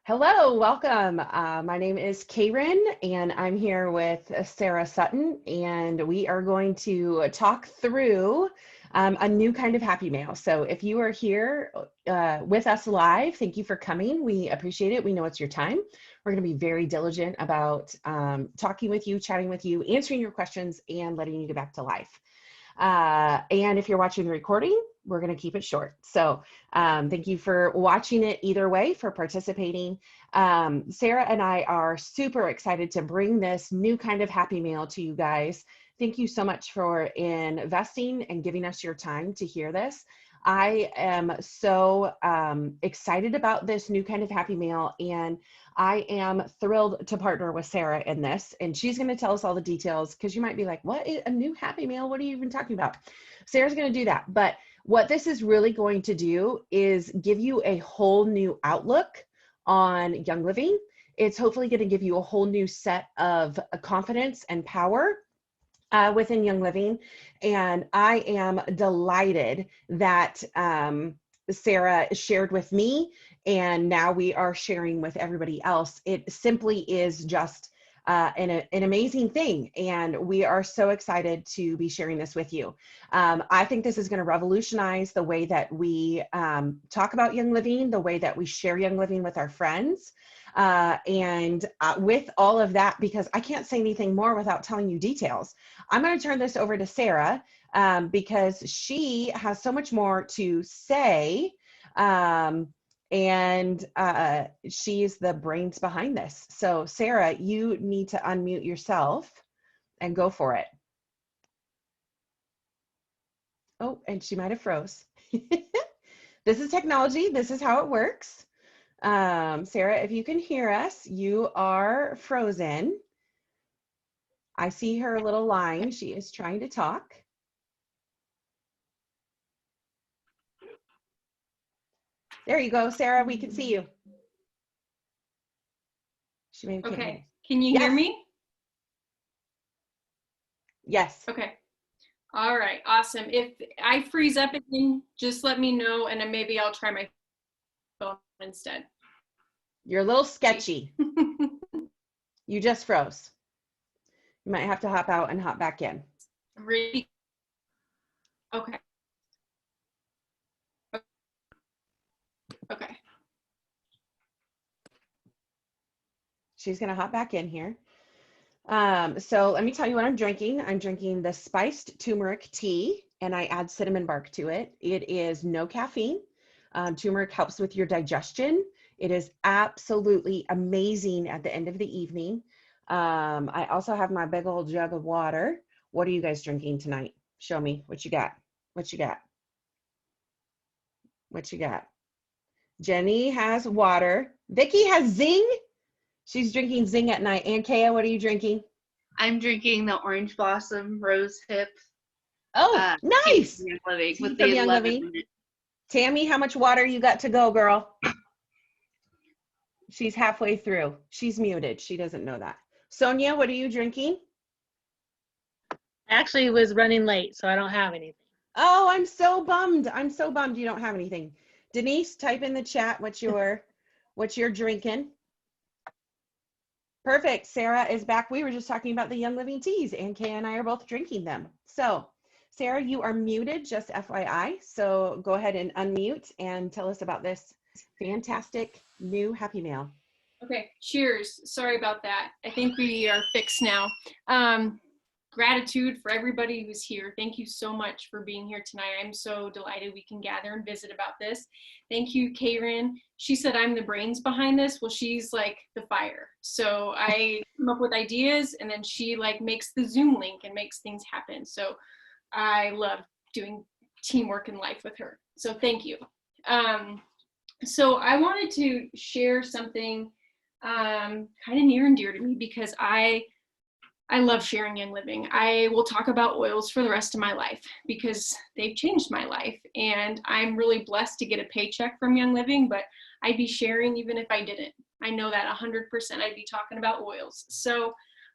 Hello, welcome. My name is Karen, and I'm here with Sarah Sutton, and we are going to talk through a new kind of happy mail. So if you are here with us live, thank you for coming. We appreciate it. We know it's your time. We're going to be very diligent about talking with you, chatting with you, answering your questions, and letting you get back to life. And if you're watching the recording, we're going to keep it short. So thank you for watching it either way, for participating. Sarah and I are super excited to bring this new kind of happy mail to you guys. Thank you so much for investing and giving us your time to hear this. I am so excited about this new kind of happy mail, and I am thrilled to partner with Sarah in this, and she's going to tell us all the details, because you might be like, what is a new happy mail? What are you even talking about? Sarah's going to do that. But what this is really going to do is give you a whole new outlook on Young Living. It's hopefully going to give you a whole new set of confidence and power within Young Living. And I am delighted that Sarah shared with me, and now we are sharing with everybody else. It simply is just an amazing thing, and we are so excited to be sharing this with you. I think this is going to revolutionize the way that we talk about Young Living, the way that we share Young Living with our friends. With all of that, because I can't say anything more without telling you details, I'm going to turn this over to Sarah because she has so much more to say. She's the brains behind this. So Sarah, you need to unmute yourself and go for it. Oh, and she might have froze. This is technology. This is how it works. Sarah, if you can hear us, you are frozen. I see her little line. She is trying to talk. There you go, Sarah. We can see you. She maybe can't hear Okay. Can you hear me? Yes. Okay. All right. Awesome. If I freeze up again, just let me know, and then maybe I'll try my phone instead. You're a little sketchy. You just froze. You might have to hop out and hop back in. Really? Okay. Okay. She's going to hop back in here. So let me tell you what I'm drinking. I'm drinking the spiced turmeric tea, and I add cinnamon bark to it. It is no caffeine. Turmeric helps with your digestion. It is absolutely amazing at the end of the evening. I also have my big old jug of water. What are you guys drinking tonight? Show me what you got. What you got? What you got? Jenny has water. Vicki has Zing. She's drinking Zing at night. And Kaya, what are you drinking? I'm drinking the Orange Blossom Rose Hip. Oh, nice. Young Living with the the Young 11 Living. Tammy, how much water you got to go, girl? She's halfway through. She's muted. She doesn't know that. Sonia, what are you drinking? I actually was running late, so I don't have anything. Oh, I'm so bummed. I'm so bummed you don't have anything. Denise, type in the chat what you're drinking. Perfect. Sarah is back. We were just talking about the Young Living teas, and Kay and I are both drinking them. So, Sarah, you are muted, just FYI. So go ahead and unmute and tell us about this fantastic new happy mail. Okay. Cheers. Sorry about that. I think we are fixed now. Gratitude for everybody who's here. Thank you so much for being here tonight. I'm so delighted we can gather and visit about this. Thank you, Karen. She said I'm the brains behind this. Well, she's like the fire. So I come up with ideas, and then she like makes the Zoom link and makes things happen. So I love doing teamwork in life with her. So thank you. So I wanted to share something kind of near and dear to me, because I love sharing Young Living. I will talk about oils for the rest of my life because they've changed my life. And I'm really blessed to get a paycheck from Young Living, but I'd be sharing even if I didn't. I know that 100% I'd be talking about oils. So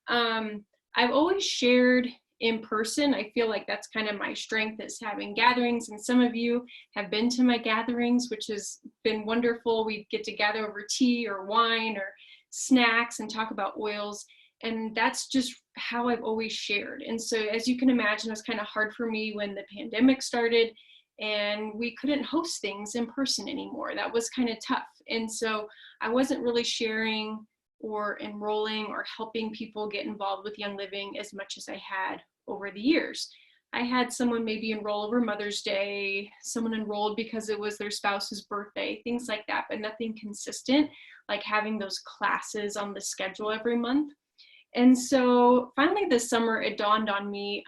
I've always shared in person. I feel like that's kind of my strength, is having gatherings, and some of you have been to my gatherings, which has been wonderful. We get to gather over tea or wine or snacks and talk about oils, and that's just how I've always shared. And so as you can imagine, it was kind of hard for me when the pandemic started and we couldn't host things in person anymore. That was kind of tough. And so I wasn't really sharing or enrolling or helping people get involved with Young Living as much as I had over the years. I had someone maybe enroll over Mother's Day, someone enrolled because it was their spouse's birthday, things like that, but nothing consistent, like having those classes on the schedule every month. And so finally this summer, it dawned on me,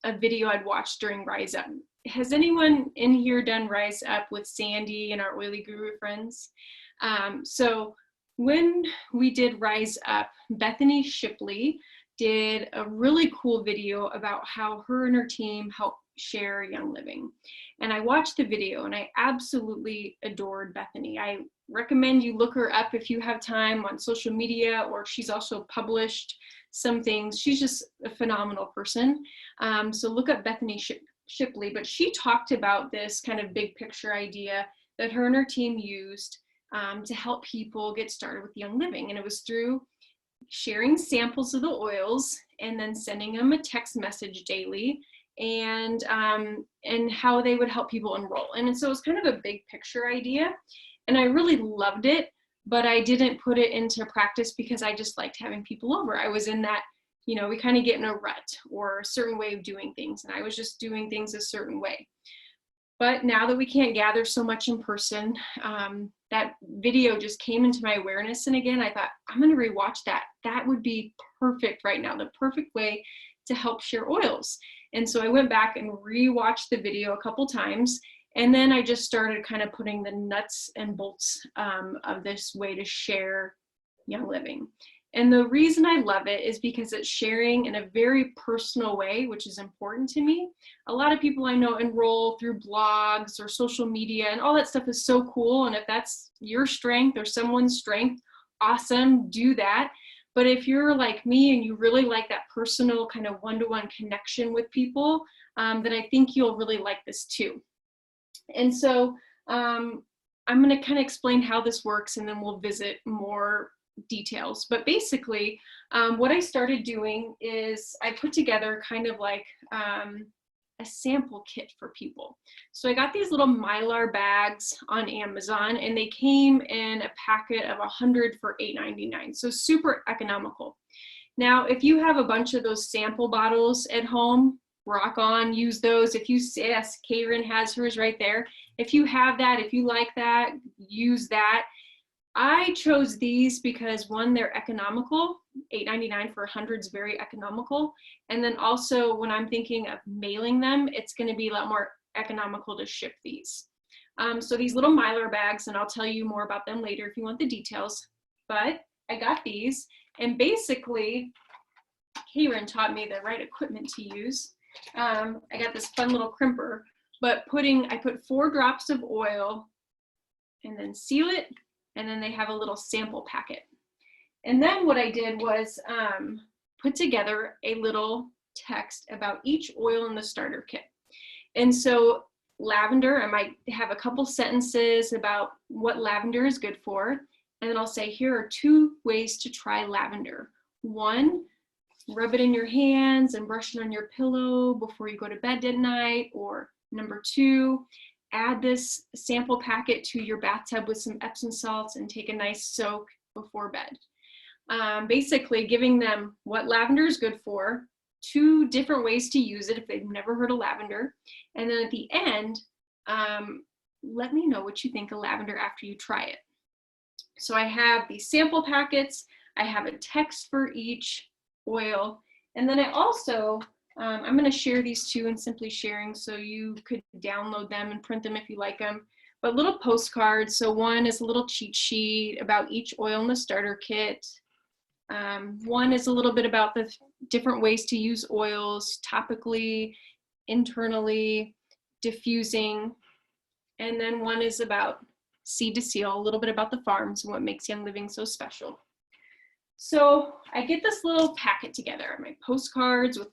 a video I'd watched during Rise Up. Has anyone in here done Rise Up with Sandy and our Oily Guru friends? So when we did Rise Up, Bethany Shipley did a really cool video about how her and her team help share Young Living. And I watched the video and I absolutely adored Bethany. I recommend you look her up if you have time on social media, or she's also published some things. She's just a phenomenal person. So look up Bethany Shipley, but she talked about this kind of big picture idea that her and her team used to help people get started with Young Living. And it was through sharing samples of the oils and then sending them a text message daily, and how they would help people enroll. And so it was kind of a big picture idea, and I really loved it, but I didn't put it into practice because I just liked having people over. I was in that, you know, we kind of get in a rut or a certain way of doing things, and I was just doing things a certain way. But now that we can't gather so much in person, that video just came into my awareness. And again, I thought, I'm going to rewatch that. That would be perfect right now, the perfect way to help share oils. And so I went back and rewatched the video a couple times. And then I just started kind of putting the nuts and bolts of this way to share Young Living. And the reason I love it is because it's sharing in a very personal way, which is important to me. A lot of people I know enroll through blogs or social media, and all that stuff is so cool. And if that's your strength or someone's strength, awesome, do that. But if you're like me and you really like that personal kind of one-to-one connection with people, then I think you'll really like this too. And so I'm going to kind of explain how this works, and then we'll visit more details. But basically, what I started doing is I put together kind of like a sample kit for people. So I got these little mylar bags on Amazon, and they came in a packet of 100 for $8.99. So super economical. Now, if you have a bunch of those sample bottles at home, rock on, use those. If you, yes, Karen has hers right there. If you have that, if you like that, use that. I chose these because one, they're economical. $8.99 for 100 is very economical. And then also when I'm thinking of mailing them, it's going to be a lot more economical to ship these. So these little mylar bags, and I'll tell you more about them later if you want the details, but I got these, and basically Karen taught me the right equipment to use. I got this fun little crimper, but I put 4 drops of oil and then seal it. And then they have a little sample packet. And then what I did was put together a little text about each oil in the starter kit. And so lavender, I might have a couple sentences about what lavender is good for. And then I'll say, here are 2 ways to try lavender. 1, rub it in your hands and brush it on your pillow before you go to bed at night. Or number 2, add this sample packet to your bathtub with some Epsom salts and take a nice soak before bed. Basically giving them what lavender is good for, 2 different ways to use it if they've never heard of lavender. And then at the end, let me know what you think of lavender after you try it. So I have these sample packets, I have a text for each oil, and then I also, I'm going to share these 2 in Simply Sharing, so you could download them and print them if you like them. But little postcards. So one is a little cheat sheet about each oil in the starter kit. One is a little bit about the different ways to use oils topically, internally, diffusing. And then one is about seed to seal, a little bit about the farms and what makes Young Living so special. So I get this little packet together, my postcards with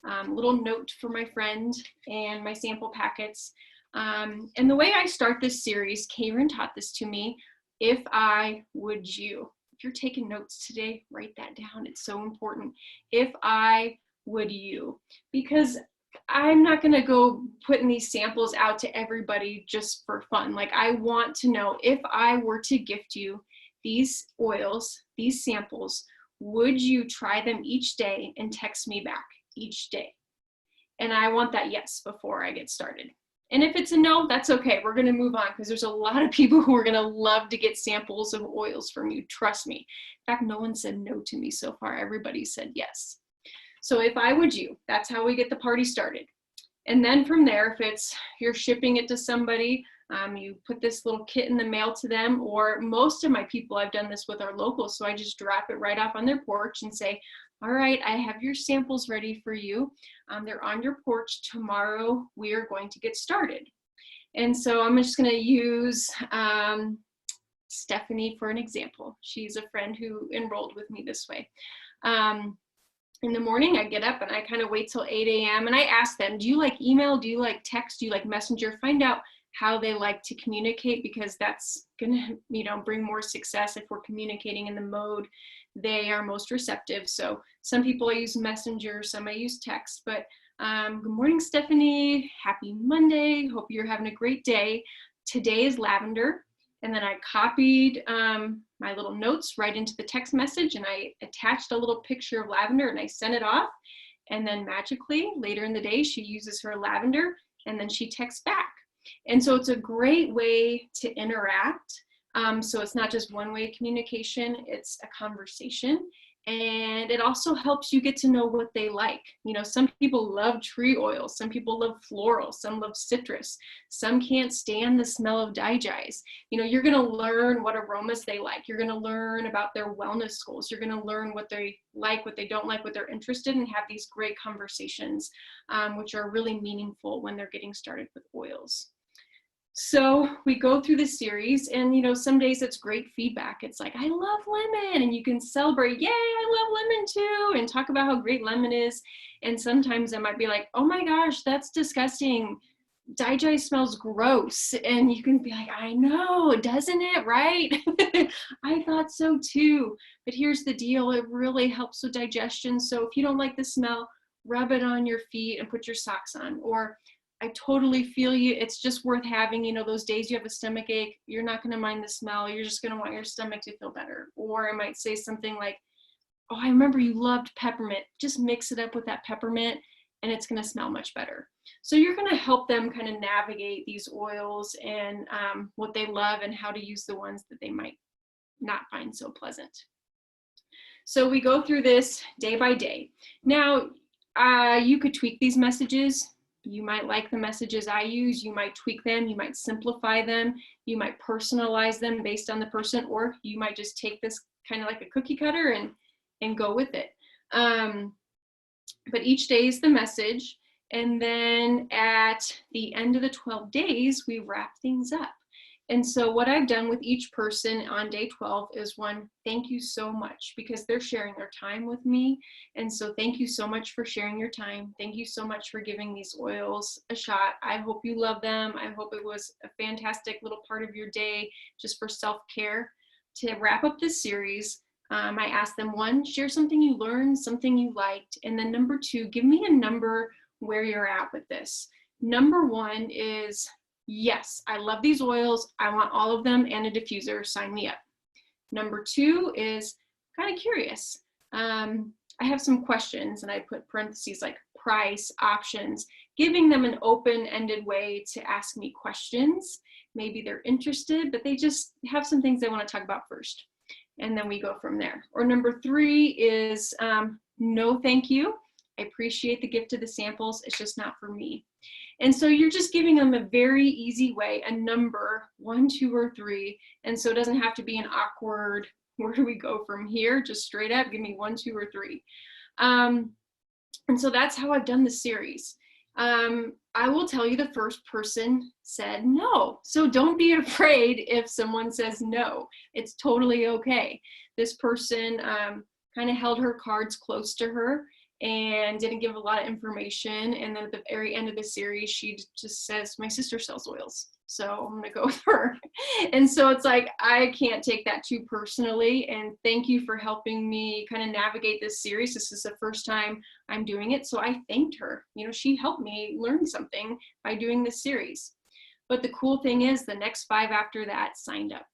a little note for my friend and my sample packets. And the way I start this series, Karen taught this to me, if I would you. If you're taking notes today, write that down. It's so important. If I would you. Because I'm not going to go putting these samples out to everybody just for fun. Like, I want to know, if I were to gift you these oils, these samples, would you try them each day and text me back each day? And I want that yes before I get started. And if it's a no, that's okay. We're going to move on, because there's a lot of people who are going to love to get samples of oils from you. Trust me. In fact, no one said no to me so far. Everybody said yes. So if I would you, that's how we get the party started. And then from there, if it's you're shipping it to somebody, you put this little kit in the mail to them, or most of my people, I've done this with our locals, so I just drop it right off on their porch and say, all right, I have your samples ready for you. They're on your porch. Tomorrow we are going to get started. And so I'm just going to use Stephanie for an example. She's a friend who enrolled with me this way. In the morning, I get up and I kind of wait till 8 a.m. and I ask them, do you like email? Do you like text? Do you like messenger? Find out how they like to communicate, because that's gonna, bring more success if we're communicating in the mode they are most receptive. So some people I use messenger, some I use text, but good morning, Stephanie. Happy Monday. Hope you're having a great day. Today is lavender. And then I copied my little notes right into the text message, and I attached a little picture of lavender and I sent it off. And then magically later in the day, she uses her lavender and then she texts back. And so it's a great way to interact. So it's not just one-way communication, it's a conversation. And it also helps you get to know what they like. Some people love tree oil, some people love floral, some love citrus, some can't stand the smell of digize. You're gonna learn what aromas they like. You're gonna learn about their wellness goals. You're gonna learn what they like, what they don't like, what they're interested in, and have these great conversations, which are really meaningful when they're getting started with oils. So we go through the series, and some days it's great feedback. It's like, I love lemon, and you can celebrate, yay, I love lemon too, and talk about how great lemon is. And sometimes I might be like, oh my gosh, that's disgusting. Digize smells gross. And you can be like, I know, doesn't it, right? I thought so too. But here's the deal, it really helps with digestion. So if you don't like the smell, rub it on your feet and put your socks on. Or I totally feel you. It's just worth having, those days you have a stomach ache, you're not going to mind the smell. You're just going to want your stomach to feel better. Or I might say something like, oh, I remember you loved peppermint. Just mix it up with that peppermint and it's going to smell much better. So you're going to help them kind of navigate these oils and what they love and how to use the ones that they might not find so pleasant. So we go through this day by day. Now, you could tweak these messages. You might like the messages I use, you might tweak them, you might simplify them, you might personalize them based on the person, or you might just take this kind of like a cookie cutter and go with it. But each day is the message, and then at the end of the 12 days, we wrap things up. And so what I've done with each person on day 12 is one, thank you so much, because they're sharing their time with me. And so thank you so much for sharing your time. Thank you so much for giving these oils a shot. I hope you love them. I hope it was a fantastic little part of your day just for self-care. To wrap up this series, I asked them, one, share something you learned, something you liked. And then number two, give me a number where you're at with this. Number one is, yes, I love these oils. I want all of them and a diffuser. Sign me up. Number two is kind of curious. I have some questions, and I put parentheses like price, options, giving them an open-ended way to ask me questions. Maybe they're interested, but they just have some things they want to talk about first. And then we go from there. Or number three is no, thank you. I appreciate the gift of the samples. It's just not for me. And so you're just giving them a very easy way, a number, 1, 2, or 3. And so it doesn't have to be an awkward, where do we go from here? Just straight up, give me 1, 2, or 3. And so that's how I've done the series. I will tell you the first person said no. So don't be afraid if someone says no. It's totally okay. This person kind of held her cards close to her and didn't give a lot of information. And then at the very end of the series, she just says, my sister sells oils, so I'm gonna go with her. And so it's like, I can't take that too personally. And thank you for helping me kind of navigate this series. This is the first time I'm doing it. So I thanked her. You know, she helped me learn something by doing this series. But the cool thing is the next 5 after that signed up.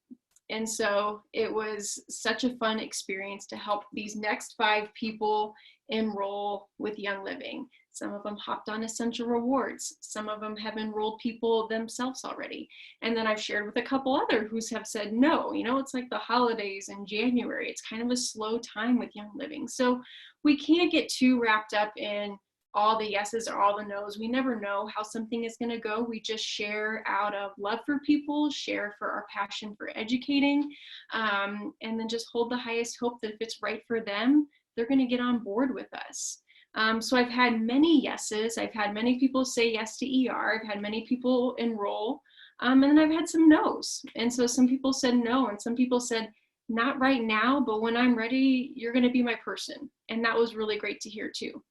And so it was such a fun experience to help these next 5 people enroll with Young Living. Some of them hopped on Essential Rewards. Some of them have enrolled people themselves already. And then I've shared with a couple other who have said, no, you know, it's like the holidays in January. It's kind of a slow time with Young Living. So we can't get too wrapped up in all the yeses or all the nos. We never know how something is going to go. We just share out of love for people, share for our passion for educating, and then just hold the highest hope that if it's right for them, they're going to get on board with us. So I've had many yeses. I've had many people say yes to ER. I've had many people enroll, and then I've had some no's. And so some people said no, and some people said, not right now, but when I'm ready, you're going to be my person. And that was really great to hear too.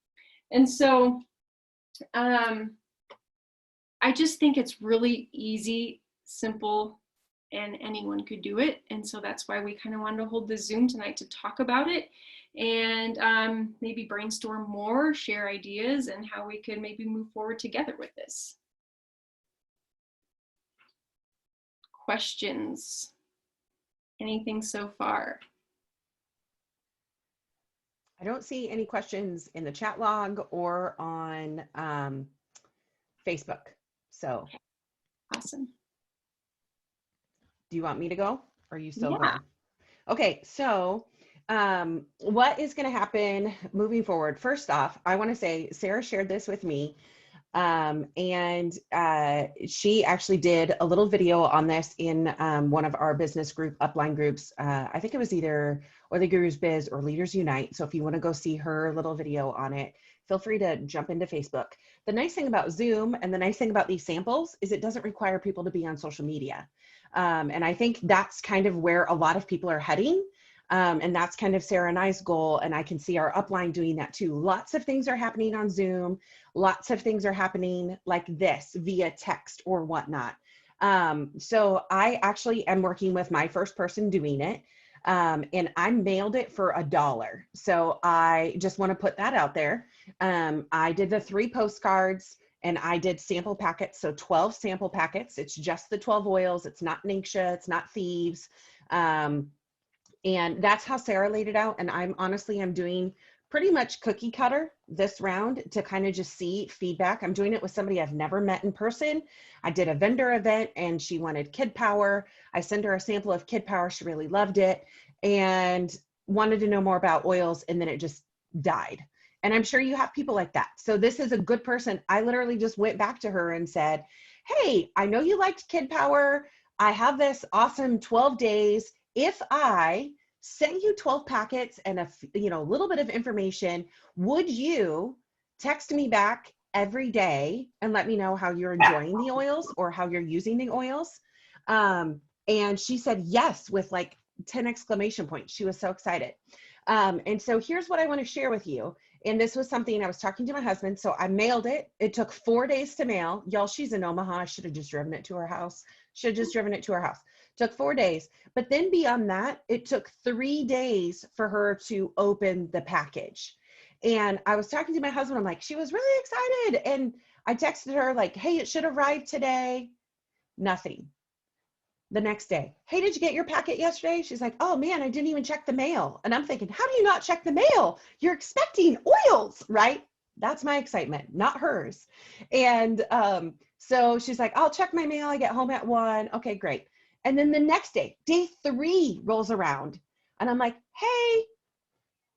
And so I just think it's really easy, simple, and anyone could do it. And so that's why we kind of wanted to hold the Zoom tonight to talk about it and maybe brainstorm more, share ideas, and how we could maybe move forward together with this. Questions? Anything so far? I don't see any questions in the chat log or on Facebook. So Awesome. do you want me to go? Or are you still Yeah. going? Okay, so what is going to happen moving forward? First off, I want to say Sarah shared this with me. And she actually did a little video on this in one of our business group upline groups. I think it was either Oily Gurus Biz or Leaders Unite. So if you want to go see her little video on it, feel free to jump into Facebook. The nice thing about Zoom and the nice thing about these samples is it doesn't require people to be on social media. And I think that's kind of where a lot of people are heading. And that's kind of Sarah and I's goal. And I can see our upline doing that too. Lots of things are happening on Zoom. Lots of things are happening like this via text or whatnot. So I actually am working with my first person doing it. And I mailed it for $1. So I just want to put that out there. I did the 3 postcards and I did sample packets. So 12 sample packets. It's just the 12 oils. It's not Ningxia. It's not Thieves. And that's how Sarah laid it out. And I'm doing pretty much cookie cutter this round to kind of just see feedback. I'm doing it with somebody I've never met in person. I did a vendor event and she wanted Kid Power. I sent her a sample of Kid Power. She really loved it and wanted to know more about oils. And then it just died. And I'm sure you have people like that. So this is a good person. I literally just went back to her and said, hey, I know you liked Kid Power. I have this awesome 12 days. If I send you 12 packets and a little bit of information, would you text me back every day and let me know how you're enjoying the oils or how you're using the oils? And she said yes with like 10 exclamation points. She was so excited. And so here's what I want to share with you. And this was something I was talking to my husband. So I mailed it. It took 4 days to mail. Y'all, she's in Omaha. I should have just driven it to her house. Took 4 days. But then beyond that, it took 3 days for her to open the package. And I was talking to my husband. I'm like, she was really excited. And I texted her like, hey, it should arrive today. Nothing. The next day, hey, did you get your packet yesterday? She's like, oh man, I didn't even check the mail. And I'm thinking, how do you not check the mail? You're expecting oils, right? That's my excitement, not hers. And so she's like, I'll check my mail. I get home at 1. Okay, great. And then the next day, day 3 rolls around. And I'm like, hey,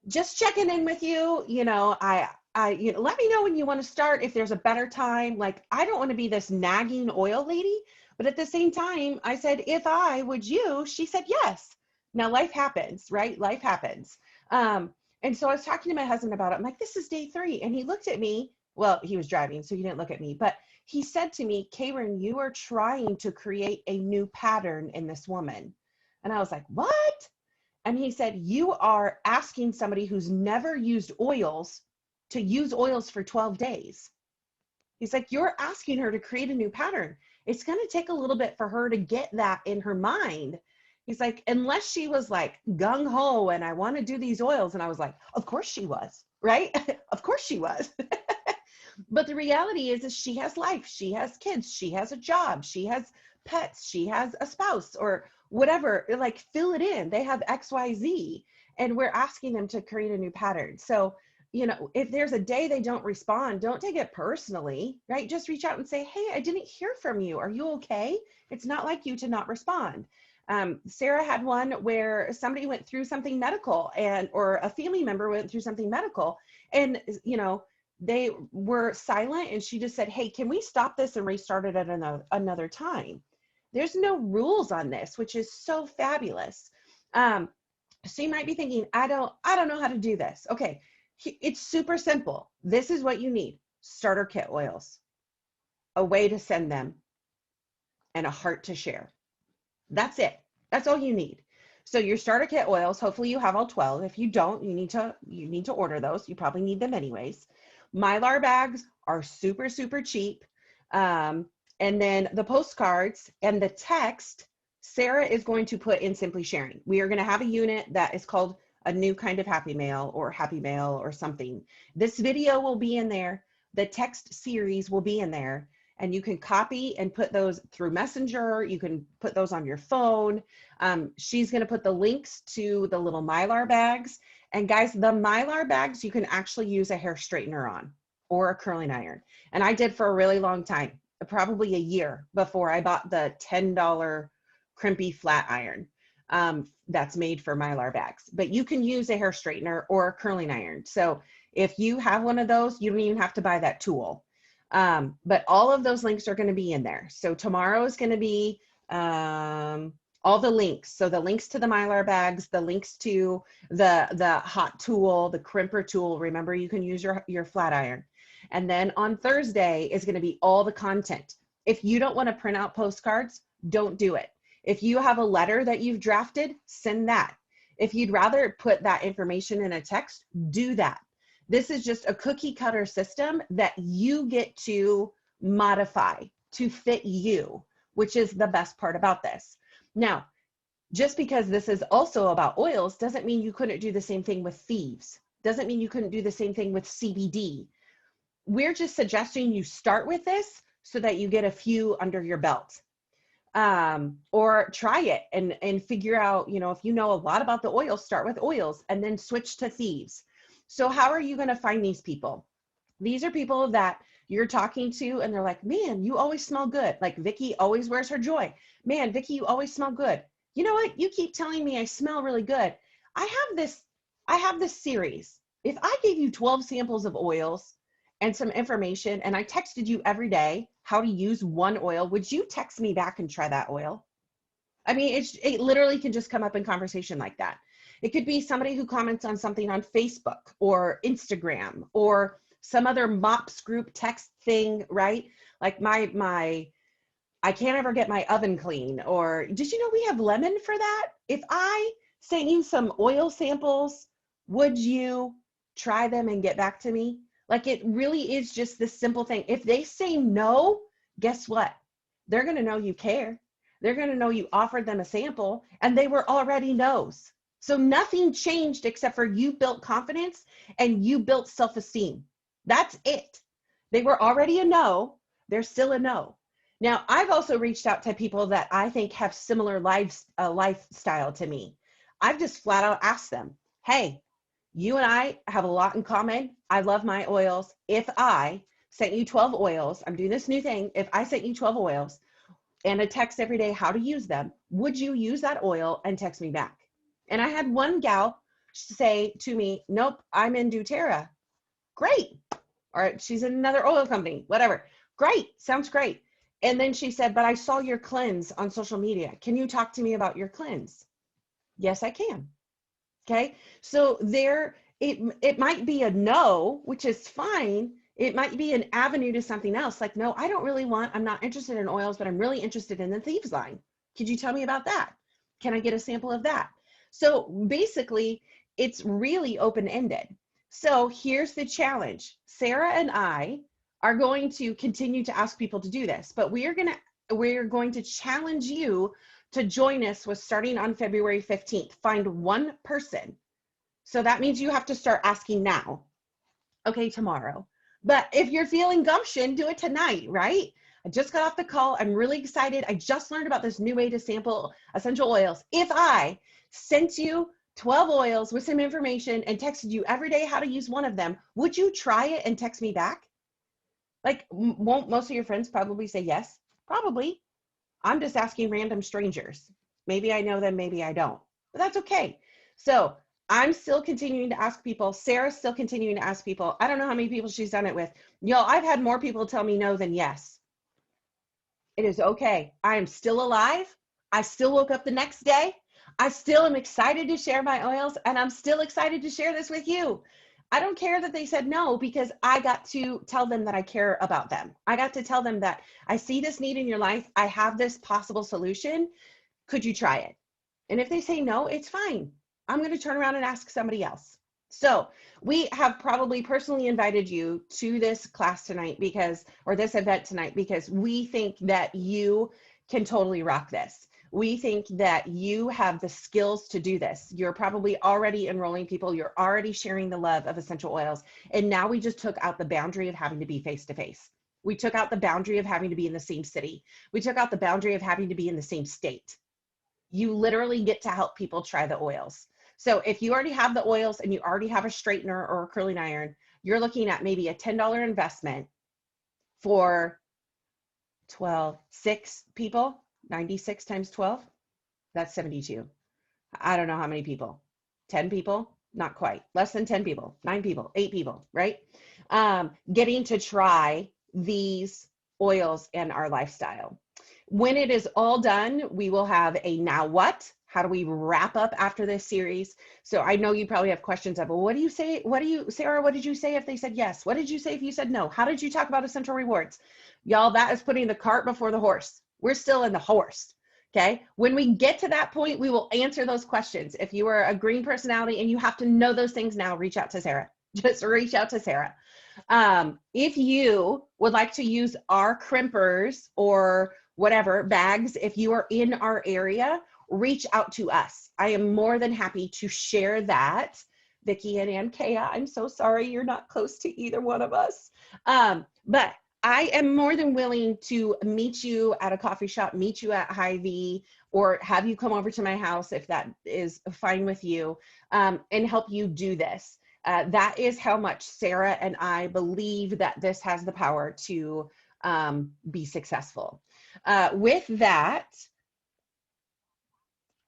just checking in with you. Let me know when you want to start, if there's a better time. Like, I don't want to be this nagging oil lady. But at the same time, I said, if I would you, she said, yes. Now life happens, right? Life happens. And so I was talking to my husband about it. I'm like, this is day 3. And he looked at me. Well, he was driving, so he didn't look at me. But he said to me, Karen, you are trying to create a new pattern in this woman. And I was like, what? And he said, you are asking somebody who's never used oils to use oils for 12 days. He's like, you're asking her to create a new pattern. It's going to take a little bit for her to get that in her mind. He's like, unless she was like gung ho and I want to do these oils. And I was like, of course she was, right? Of course she was. But the reality is she has life. She has kids. She has a job. She has pets. She has a spouse or whatever. Like, fill it in. They have XYZ. And we're asking them to create a new pattern. So, you know, if there's a day they don't respond, don't take it personally, right? Just reach out and say, hey, I didn't hear from you. Are you okay? It's not like you to not respond. Sarah had one where somebody went through something medical or a family member went through something medical, and, you know, they were silent, and she just said, hey, can we stop this and restart it at another time? There's no rules on this, which is so fabulous. So you might be thinking, I don't know how to do this. Okay. It's super simple. This is what you need: starter kit oils, a way to send them, and a heart to share. That's it. That's all you need. So your starter kit oils, hopefully you have all 12. If you don't, you need to order those. You probably need them anyways. Mylar bags are super, super cheap. And then the postcards and the text, Sarah is going to put in Simply Sharing. We are going to have a unit that is called a new kind of happy mail or something. This video will be in there. The text series will be in there, and you can copy and put those through Messenger. You can put those on your phone. She's going to put the links to the little Mylar bags. And guys, the Mylar bags, you can actually use a hair straightener on or a curling iron. And I did for a really long time, probably a year before I bought the $10 crimpy flat iron that's made for Mylar bags. But you can use a hair straightener or a curling iron. So if you have one of those, you don't even have to buy that tool. But all of those links are going to be in there. So tomorrow is going to be all the links. So the links to the Mylar bags, the links to the hot tool, the crimper tool. Remember, you can use your flat iron. And then on Thursday is going to be all the content. If you don't want to print out postcards, don't do it. If you have a letter that you've drafted, send that. If you'd rather put that information in a text, do that. This is just a cookie cutter system that you get to modify to fit you, which is the best part about this. Now, just because this is also about oils doesn't mean you couldn't do the same thing with thieves. Doesn't mean you couldn't do the same thing with CBD. We're just suggesting you start with this so that you get a few under your belt. Or try it and figure out, you know, if you know a lot about the oils, start with oils and then switch to thieves. So how are you going to find these people? These are people that you're talking to and they're like, man, you always smell good. Like Vicky always wears her Joy. Man, Vicky, you always smell good. You know what? You keep telling me I smell really good. I have this series. If I gave you 12 samples of oils and some information, and I texted you every day how to use one oil, would you text me back and try that oil? I mean, it literally can just come up in conversation like that. It could be somebody who comments on something on Facebook or Instagram or some other MOPS group text thing, right? Like I can't ever get my oven clean, or did you know we have lemon for that? If I sent you some oil samples, would you try them and get back to me? Like, it really is just this simple thing. If they say no, guess what? They're going to know you care. They're going to know you offered them a sample and they were already no's. So nothing changed except for you built confidence and you built self-esteem. That's it. They were already a no. They're still a no. Now, I've also reached out to people that I think have similar lifestyle to me. I've just flat out asked them, hey, you and I have a lot in common. I love my oils. If I sent you 12 oils, I'm doing this new thing. If I sent you 12 oils and a text every day how to use them, would you use that oil and text me back? And I had one gal say to me, nope, I'm in doTERRA. Great. All right, she's in another oil company, whatever. Great, sounds great. And then she said, but I saw your cleanse on social media. Can you talk to me about your cleanse? Yes, I can. Okay, so it might be a no, which is fine. It might be an avenue to something else. Like, no, I'm not interested in oils, but I'm really interested in the Thieves line. Could you tell me about that? Can I get a sample of that? So basically, it's really open-ended. So here's the challenge. Sarah and I are going to continue to ask people to do this, but we're going to challenge you to join us with starting on February 15th. Find one person. So that means you have to start asking now. Okay, tomorrow. But if you're feeling gumption, do it tonight, right? I just got off the call. I'm really excited. I just learned about this new way to sample essential oils. If I sent you 12 oils with some information and texted you every day how to use one of them, would you try it and text me back? Like, won't most of your friends probably say yes? Probably. I'm just asking random strangers. Maybe I know them, maybe I don't, but that's okay. So I'm still continuing to ask people. Sarah's still continuing to ask people. I don't know how many people she's done it with. Y'all, I've had more people tell me no than yes. It is okay. I am still alive. I still woke up the next day. I still am excited to share my oils, and I'm still excited to share this with you. I don't care that they said no, because I got to tell them that I care about them. I got to tell them that I see this need in your life. I have this possible solution. Could you try it? And if they say no, it's fine. I'm going to turn around and ask somebody else. So we have probably personally invited you to this class tonight or this event tonight, because we think that you can totally rock this. We think that you have the skills to do this. You're probably already enrolling people. You're already sharing the love of essential oils. And now we just took out the boundary of having to be face-to-face. We took out the boundary of having to be in the same city. We took out the boundary of having to be in the same state. You literally get to help people try the oils. So if you already have the oils and you already have a straightener or a curling iron, you're looking at maybe a $10 investment for 6 people. 96 times 12, that's 72. I don't know how many people. 10 people? Not quite. Less than 10 people. 9 people, 8 people, right? Getting to try these oils and our lifestyle. When it is all done, we will have a now what? How do we wrap up after this series? So I know you probably have questions of, well, what do you say? Sarah, what did you say if they said yes? What did you say if you said no? How did you talk about essential rewards? Y'all, that is putting the cart before the horse. We're still in the horse, okay? When we get to that point, we will answer those questions. If you are a green personality and you have to know those things now, reach out to Sarah. Just reach out to Sarah. If you would like to use our crimpers or whatever bags, if you are in our area, reach out to us. I am more than happy to share that. Vicki and Ankea, I'm so sorry you're not close to either one of us. But I am more than willing to meet you at a coffee shop, meet you at Hy-Vee, or have you come over to my house if that is fine with you, and help you do this. That is how much Sarah and I believe that this has the power to be successful. With that,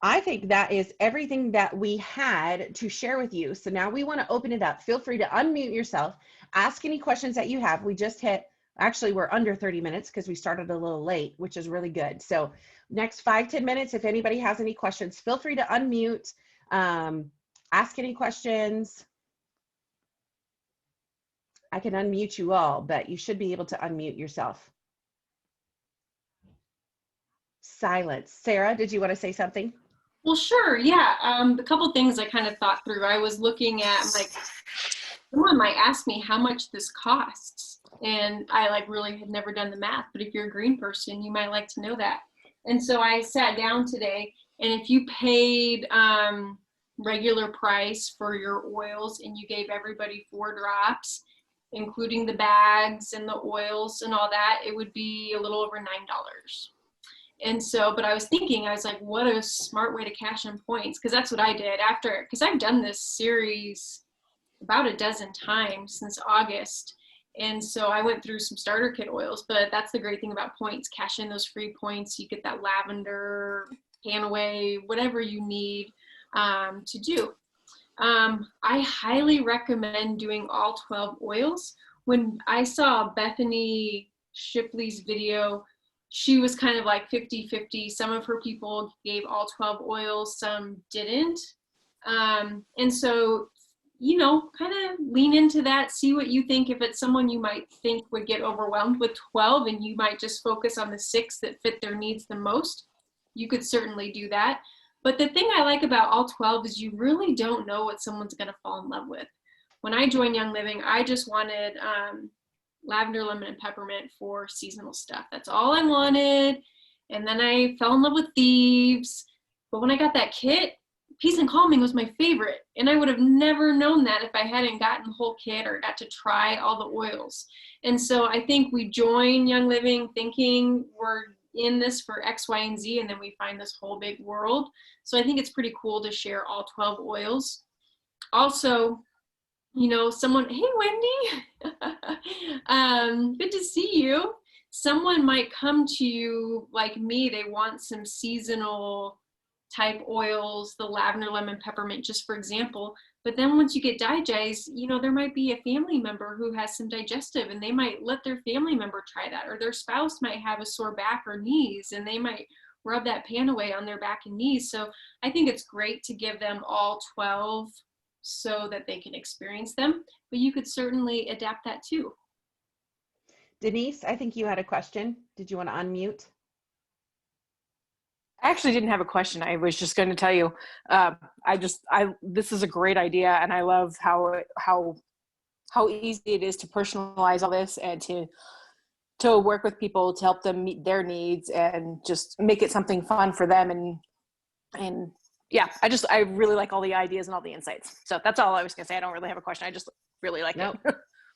I think that is everything that we had to share with you. So now we want to open it up. Feel free to unmute yourself, ask any questions that you have. We just hit, actually we're under 30 minutes because we started a little late, which is really good. So next 5-10 minutes, if anybody has any questions, feel free to unmute, ask any questions. I can unmute you all, but you should be able to unmute yourself. Silence. Sarah, did you want to say something? Well, sure, yeah. A couple things I kind of thought through. I was looking at, like, someone might ask me how much this costs, and I really had never done the math, but if you're a green person, you might like to know that. And so I sat down today, and if you paid regular price for your oils and you gave everybody 4 drops, including the bags and the oils and all that, it would be a little over $9. And so, but I was thinking, I was like, what a smart way to cash in points. Cause that's what I did because I've done this series about a dozen times since August. And so I went through some starter kit oils, but that's the great thing about points. Cash in those free points. You get that lavender, Panaway, whatever you need to do. I highly recommend doing all 12 oils. When I saw Bethany Shipley's video, she was kind of like 50-50. Some of her people gave all 12 oils, some didn't. And so, kind of lean into that, see what you think. If it's someone you might think would get overwhelmed with 12 and you might just focus on the 6 that fit their needs the most, you could certainly do that. But the thing I like about all 12 is you really don't know what someone's going to fall in love with. When I joined Young Living, I just wanted lavender, lemon, and peppermint for seasonal stuff. That's all I wanted. And then I fell in love with thieves. But when I got that kit, peace and calming was my favorite. And I would have never known that if I hadn't gotten the whole kit or got to try all the oils. And so I think we join Young Living thinking we're in this for X, Y, and Z, and then we find this whole big world. So I think it's pretty cool to share all 12 oils. Also, you know, someone, hey, Wendy, good to see you. Someone might come to you like me, they want some seasonal type oils, the lavender, lemon, peppermint, just for example. But then once you get digest, you know, there might be a family member who has some digestive and they might let their family member try that, or their spouse might have a sore back or knees and they might rub that pan away on their back and knees. So I think it's great to give them all 12 so that they can experience them, but you could certainly adapt that too. Denise, I think you had a question. Did you want to unmute? I actually didn't have a question. I was just going to tell you, this is a great idea, and I love how easy it is to personalize all this and to work with people to help them meet their needs and just make it something fun for them. And yeah, I really like all the ideas and all the insights. So that's all I was going to say. I don't really have a question. I just really like it.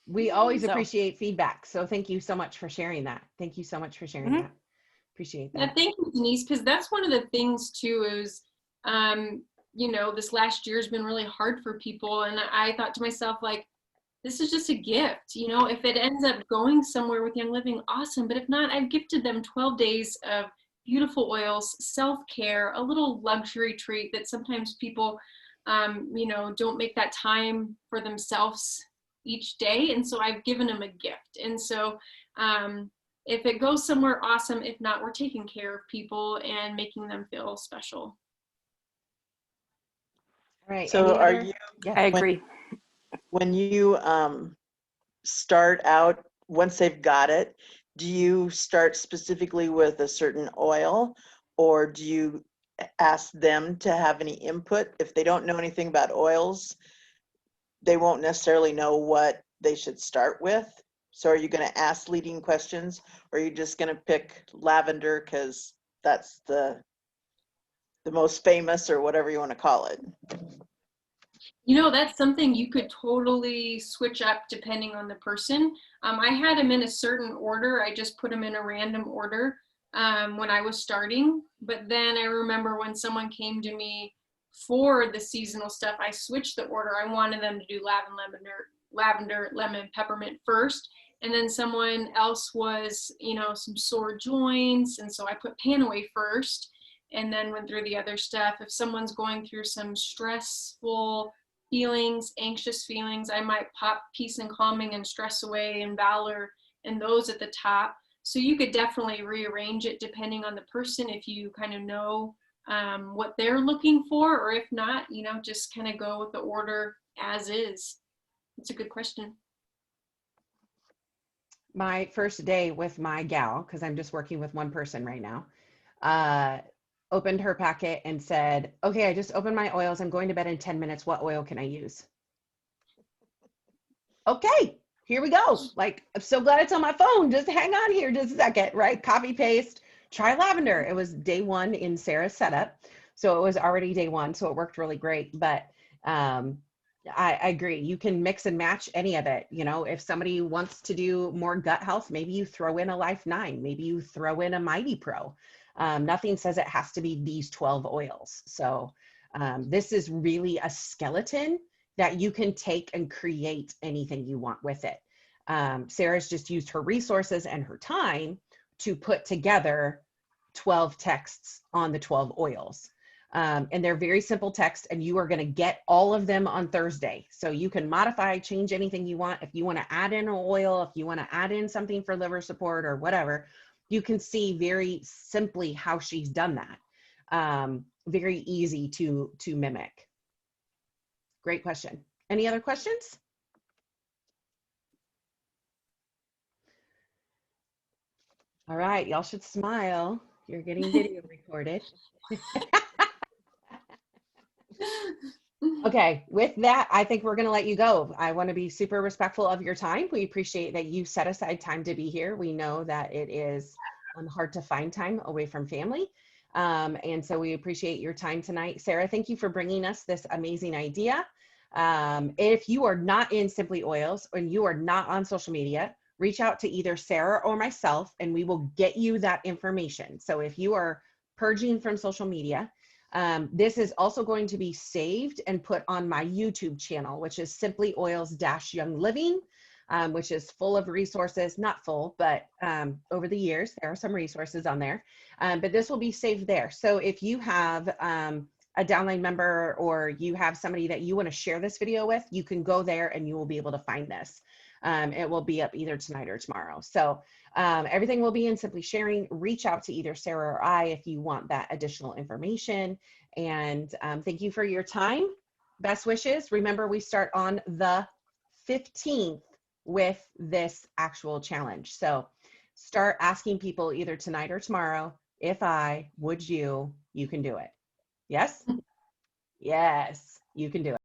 We always So. appreciate feedback. So thank you so much for sharing that. Thank you so much for sharing that. Appreciate that. Yeah, thank you, Denise, because that's one of the things too is, you know, this last year has been really hard for people. And I thought to myself, like, this is just a gift. You know, if it ends up going somewhere with Young Living, awesome. But if not, I've gifted them 12 days of beautiful oils, self-care, a little luxury treat that sometimes people, you know, don't make that time for themselves each day. And so I've given them a gift. And so if it goes somewhere, awesome. If not, we're taking care of people and making them feel special. All right. So are you, Yes. I agree. when you start out, once they've got it, do you start specifically with a certain oil, or do you ask them to have any input? If they don't know anything about oils, they won't necessarily know what they should start with. So are you going to ask leading questions, or are you just going to pick lavender because that's the most famous, or whatever you want to call it? You know, that's something you could totally switch up depending on the person. I had them in a certain order. I just put them in a random order when I was starting. But then I remember when someone came to me for the seasonal stuff, I switched the order. I wanted them to do lavender, lemon, peppermint first. And then someone else was, you know, some sore joints. And so I put pan away first and then went through the other stuff. If someone's going through some stressful feelings, anxious feelings, I might pop peace and calming and stress away and valor and those at the top. So you could definitely rearrange it depending on the person if you kind of know what they're looking for, or if not, you know, just kind of go with the order as is. It's a good question. My first day with my gal, because I'm just working with one person right now, opened her packet and said, okay, I just opened my oils. I'm going to bed in 10 minutes. What oil can I use? Okay, here we go. Like, I'm so glad it's on my phone. Just hang on here just a second, right? Copy, paste, try lavender. It was day one in Sarah's setup. So it was already day one. So it worked really great. But I agree. You can mix and match any of it. You know, if somebody wants to do more gut health, maybe you throw in a Life 9, maybe you throw in a Mighty Pro. Nothing says it has to be these 12 oils. So this is really a skeleton that you can take and create anything you want with it. Sarah's just used her resources and her time to put together 12 texts on the 12 oils. And they're very simple text, and you are going to get all of them on Thursday. So you can modify, change anything you want. If you want to add in an oil, if you want to add in something for liver support or whatever, you can see very simply how she's done that. Very easy to mimic. Great question. Any other questions? All right, y'all should smile. You're getting video recorded. Okay, with that, I think we're going to let you go. I want to be super respectful of your time. We appreciate that you set aside time to be here. We know that it is hard to find time away from family. And so we appreciate your time tonight. Sarah, thank you for bringing us this amazing idea. If you are not in Simply Oils and you are not on social media, reach out to either Sarah or myself and we will get you that information. So if you are purging from social media, this is also going to be saved and put on my YouTube channel, which is Simply Oils Young Living, which is full of resources, not full, but over the years, there are some resources on there, but this will be saved there. So if you have a downline member or you have somebody that you want to share this video with, you can go there and you will be able to find this. It will be up either tonight or tomorrow. So everything will be in Simply Sharing. Reach out to either Sarah or I if you want that additional information. And thank you for your time. Best wishes. Remember, we start on the 15th with this actual challenge. So start asking people either tonight or tomorrow, if I, would you can do it. Yes? Yes, you can do it.